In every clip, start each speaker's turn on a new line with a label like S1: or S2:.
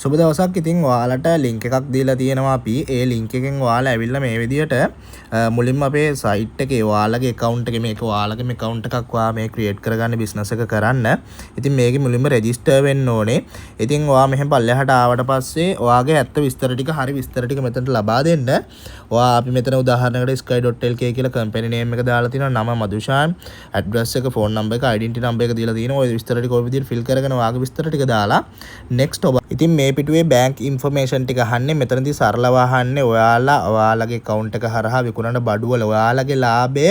S1: සුබ දවසක්. ඉතින් ඔයාලට ලින්ක් එකක් දීලා තියෙනවා අපි. ඒ ලින්ක් එකෙන් ඔයාලා ඇවිල්ලා මේ විදියට මුලින්ම අපේ සයිට් එකේ ඔයාලගේ account එකේ මේක ඔයාලගේම account එකක් ඔයා මේ create කරගන්න business එක කරන්න. ඉතින් මේකේ මුලින්ම register වෙන්න ඕනේ. ඉතින් ඔයා මෙහෙම පල්ලෙහාට ආවට පස්සේ ඔයාගේ ඇත්ත විස්තර ටික හරි විස්තර ටික මෙතනට ලබා දෙන්න. ඔයා අපි මෙතන උදාහරණයකට sky.lk කියලා company name එක දාලා තියෙනවා. නම මදුෂාන්, address එක, phone number එක, identity number එක දීලා තියෙනවා. ඔය විස්තර ටික ඔය විදියට fill කරගෙන ඔයාගේ විස්තර ටික දාලා next ඔබ ඉතින් මේ පිටුවේ බැංක් ඉන්ෆර්මේෂන් ටික අහන්නේ. මෙතනදී සරලව අහන්නේ ඔයාලගේ account එක හරහා විකුණන බඩුවල ඔයාලගේ ලාභය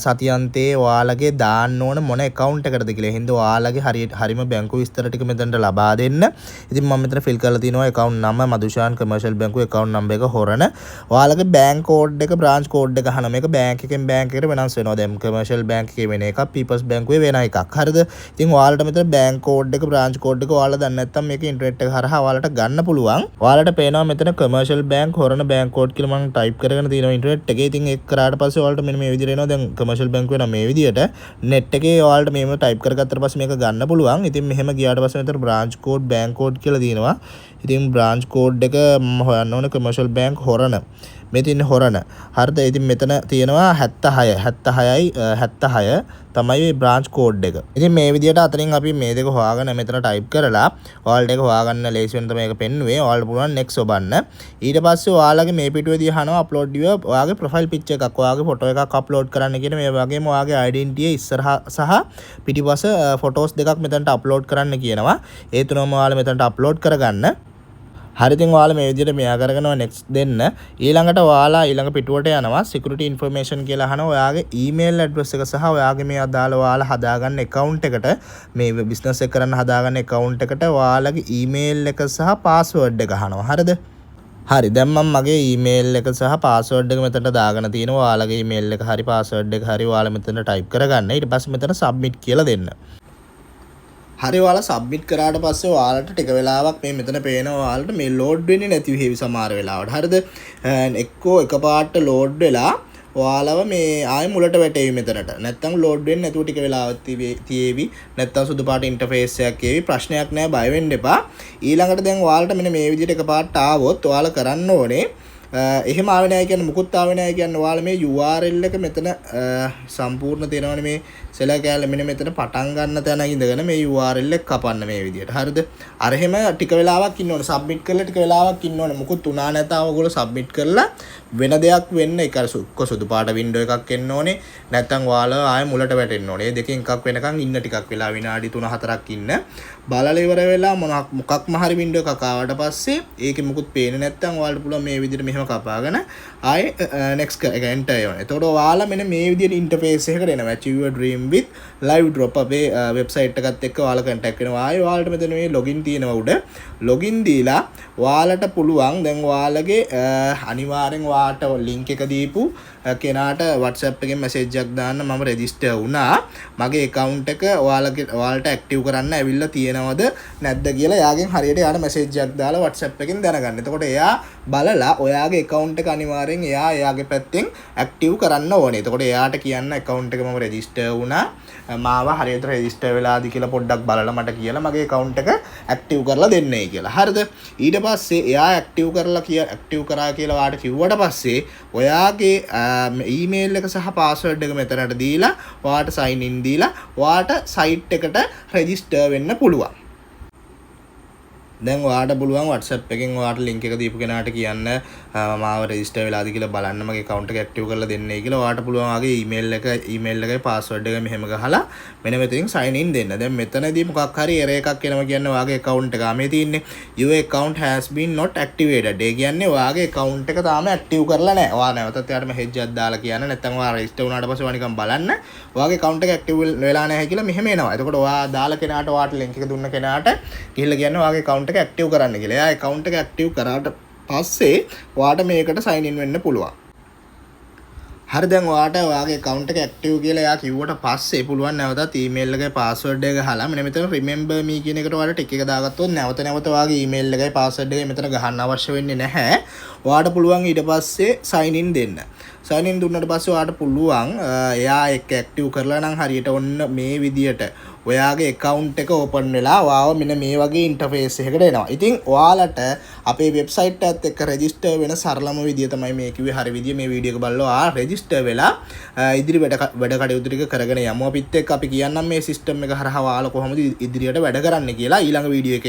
S1: සතියන්තේ ඔයාලගේ දාන්න ඕන මොන account එකටද කියලා. එහෙනම් ඔයාලගේ හරිම බැංකු විස්තර ටික මෙතනට ලබා දෙන්න. ඉතින් මම මෙතන fill කරලා තියෙනවා account නම Madushan commercial bank account number එක හොරන. ඔයාලගේ bank code එක branch code එක අහන මේක bank එකෙන් bank එකට වෙනස් වෙනවා. දැන් commercial bank එකේ වෙන එකක්, people's bank එකේ වෙන එකක්. හරිද? ඉතින් ඔයාලට මෙතන bank code එක branch code එක ඔයාලා දන්නේ නැත්නම් මේක internet හරහා ඔයාලට ගන්න පුළුවන්. ඔයාලට පේනවා මෙතන commercial bank හොරන bank code කියලා මම type කරගෙන තියෙනවා internet එකේ. ඉතින් ඒක කරාට පස්සේ ඔයාලට මෙන්න මේ විදිහට එනවා. දැන් commercial bank වෙනවා මේ විදිහට. net එකේ ඔයාලට මේව type කරගත්තට පස්සේ මේක ගන්න පුළුවන්. ඉතින් මෙහෙම ගියාට පස්සේ මෙතන branch code bank code කියලා තියෙනවා. ඉතින් branch code එක මම හොයන්න ඕනේ commercial bank හොරන. මේ තියෙන හොරන. හරිද? ඉතින් මෙතන තියෙනවා 76 තමයි මේ branch code එක. ඉතින් මේ විදිහට අතරින් අපි මේ දෙක හොයාගෙන මෙතන type කරලා ඔයාලට ඒක හොයාගන්න ලේසි වෙන තමයි මේක පෙන්නුවේ. ඔයාලට පුළුවන් next ඔබන්න. ඊට පස්සේ ඔයාලගේ මේ පිටුවේදී අහනවා upload your ඔයාගේ profile picture එකක්, ඔයාගේ photo එකක් upload කරන්න කියන මේ වගේම ඔයාගේ identity ඉස්සරහා සහ පිටිපස photos දෙකක් මෙතනට upload කරන්න කියනවා. ඒ තුනම ඔයාලා මෙතනට upload කරගන්න. හරි, ඉතින් ඔයාලා මේ විදිහට මෙයා කරගෙනවා next දෙන්න. ඊළඟට ඔයාලා ඊළඟ පිටුවට යනවා security information කියලා අහනවා. ඔයාගේ email address එක සහ ඔයාගේ මේ අදාළ ඔයාලා හදාගන්න account එකට මේ business එක කරන්න හදාගන්න account එකට ඔයාලගේ email එක සහ password එක අහනවා. හරිද? හරි, දැන් මම මගේ email එක සහ password එක මෙතනට දාගෙන තියෙනවා. ඔයාලගේ email එක හරි password එක හරි ඔයාලා මෙතන type කරගන්න. ඊට පස්සේ මෙතන submit කියලා දෙන්න. හරි, ඔයාලා සබ්මිට් කරාට පස්සේ ඔයාලට ටික වෙලාවක් මේ මෙතන පේනවා ඔයාලට මේ ලෝඩ් වෙන්නේ නැති වෙවි සමහර වෙලාවට. හරිද? එක්කෝ එකපාරට ලෝඩ් වෙලා ඔයාලව මේ ආයෙ මුලට වැටෙවි මෙතනට. නැත්තම් ලෝඩ් වෙන්නේ නැතුව ටික වෙලාවක් තියේවි. නැත්තම් සුදු පාට ඉන්ටර්ෆේස් එකක් ඒවි. ප්‍රශ්නයක් නැහැ, බය වෙන්න එපා. ඊළඟට දැන් ඔයාලට මෙන්න මේ විදිහට එකපාරට ආවොත් ඔයාලා කරන්න ඕනේ එහෙම ආවේ නැහැ කියන්නේ මුකුත් ආවේ නැහැ කියන්නේ ඔයාලා මේ URL එක මෙතන සම්පූර්ණ තියෙනවනේ මේ සෙලා කෑල්ල මෙන්න මෙතන පටන් ගන්න තැන ඉඳගෙන මේ URL එක කපන්න මේ විදියට. හරිද? අර එහෙම ටික වෙලාවක් ඉන්න ඕනේ. සබ්මිට් කරලා ටික වෙලාවක් ඉන්න ඕනේ. මුකුත් උනා නැතාව ඔයගොල්ලෝ සබ්මිට් කරලා වෙන දෙයක් වෙන්න ඒක අර සුදු පාට වින්ඩෝ එකක් එන්න ඕනේ. නැත්තම් ඔයාලා ආයෙ මුලට වැටෙන්න ඕනේ. මේ දෙකෙන් එකක් වෙනකන් ඉන්න ටිකක් වෙලා විනාඩි 3-4ක් ඉන්න. බලලා ඉවර වෙලා මොකක්ම හරි වින්ඩෝ එකක් ආවට පස්සේ ඒකේ මුකුත් පේන්නේ නැත්තම් ඔයාලට පුළුවන් මේ විදියට මෙහෙම කපාගෙන ආයෙ next එක enter කරනවා. එතකොට ඔයාලා මෙන්න මේ විදියට ඉන්ටර්ෆේස් එකකට එනවා. Achieve your dream with live drop අපේ වෙබ්සයිට් එකත් එක්ක ඔයාලා contact වෙනවා. ආයෙ ඔයාලට මෙතන මේ login තියෙනවා උඩ. login දීලා ඔයාලට පුළුවන් දැන් ඔයාලගේ අනිවාර්යෙන් ඔයාලට link එක දීපු කෙනාට WhatsApp එකෙන් message එකක් දාන්න මම register වුණා. මගේ account එක ඔයාලට active කරන්න ඇවිල්ලා තියෙනවද නැද්ද කියලා එයාගෙන් හරියට එයාට message එකක් දාලා WhatsApp එකෙන් දැනගන්න. එතකොට එයා බලලා ඔයාගේ account එක අනිවාර්යෙන් එයාගේ පැත්තෙන් active කරන්න ඕනේ. එතකොට එයාට කියන්න account එක මම register වුණා. මාව හරියට register වෙලාද කියලා පොඩ්ඩක් බලලා මට කියලා මගේ account එක active කරලා දෙන්නයි කියලා. හරිද? ඊට පස්සේ එයා active කරා කියලා ඔයාට කිව්වට පස්සේ ඔයාගේ ඊමේල් එක සහ පාස්වර්ඩ් එක මෙතනට දීලා ඔයාට sign in දීලා ඔයාට site එකට register වෙන්න පුළුවන්. දැන් ඔයාට පුළුවන් WhatsApp එකෙන් ඔයාට link එක දීපු කෙනාට කියන්න මාව register වෙලාද කියලා බලන්න මගේ account එක active කරලා දෙන්නයි කියලා. ඔයාට පුළුවන් ආගේ email එකේ password එක මෙහෙම ගහලා මෙන්න මෙතනින් sign in දෙන්න. දැන් මෙතනදී මොකක් හරි error එකක් එනවා කියන්නේ ඔයාගේ account එක මේ තියෙන්නේ your account has been not activated. ඒ කියන්නේ ඔයාගේ account එක තාම active කරලා නැහැ. ඔයා නැවතත් එයාට message එකක් දාලා කියන්න. නැත්නම් ඔයා register වුණාට පස්සේ ඔයා නිකන් බලන්න ඔයාගේ account එක active වෙලා නැහැ කියලා මෙහෙම එනවා. එතකොට ඔයා දාලා කෙනාට ඔයාට link එක දුන්න කෙනාට ගිහිල්ලා කියන්න ඔයාගේ account එක active කරන්න කියලා. එයා account එක active කරාට පස්සේ ඔයාට මේකට sign in වෙන්න පුළුවන්. හරි, දැන් ඔයාගේ account එක active කියලා එයා කිව්වට පස්සේ පුළුවන් නැවතත් email එකේ password එක ගහලා මෙන්න මෙතන remember me කියන එකට ඔයාලා ටික එක දාගත්තොත් නැවත ඔයාගේ email එකේ password එක මෙතන ගහන්න අවශ්‍ය වෙන්නේ නැහැ. ඔයාට පුළුවන් ඊට පස්සේ sign in දෙන්න. sign in දුන්නාට පස්සේ ඔයාට පුළුවන් එයා එක active කරලා නම් හරියට ඔන්න මේ විදියට ඔයාගේ account එක open වෙලා ඔයාව මෙන්න මේ වගේ interface එකකට එනවා. ඉතින් ඔයාලට අපේ website එකත් එක්ක register වෙන සරලම විදිය තමයි මේ කිව්වේ. හරි විදිය මේ වීඩියෝ එක බලලා register වෙලා ඉදිරි වැඩ කටයුතු ටික කරගෙන යමු. අපිත් එක්ක අපි කියන්නම් මේ system එක හරහා ඔයාලා කොහොමද ඉදිරියට වැඩ කරන්න කියලා. ඊළඟ වීඩියෝ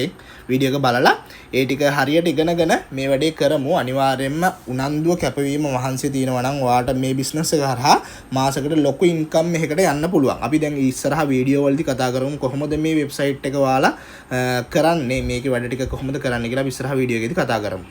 S1: එක බලලා ඒ ටික හරියට ඉගෙනගෙන මේ වැඩේ කරමු. අනිවාර්යයෙන්ම උනන්දුව කැපවීම මහන්සිය තියෙනවා නම් ඔයාලට මේ business එක හරහා මාසෙකට ලොකු income එකකට යන්න පුළුවන්. අපි දැන් ඉස්සරහා වීඩියෝ වලදී කතා කරමු කොහොමද මේ වෙබ්සයිට් එක ඔයාලා කරන්නේ මේකේ වැඩ ටික කොහොමද කරන්නේ කියලා අපි ඉස්සරහා වීඩියෝ එකේදී කතා කරමු.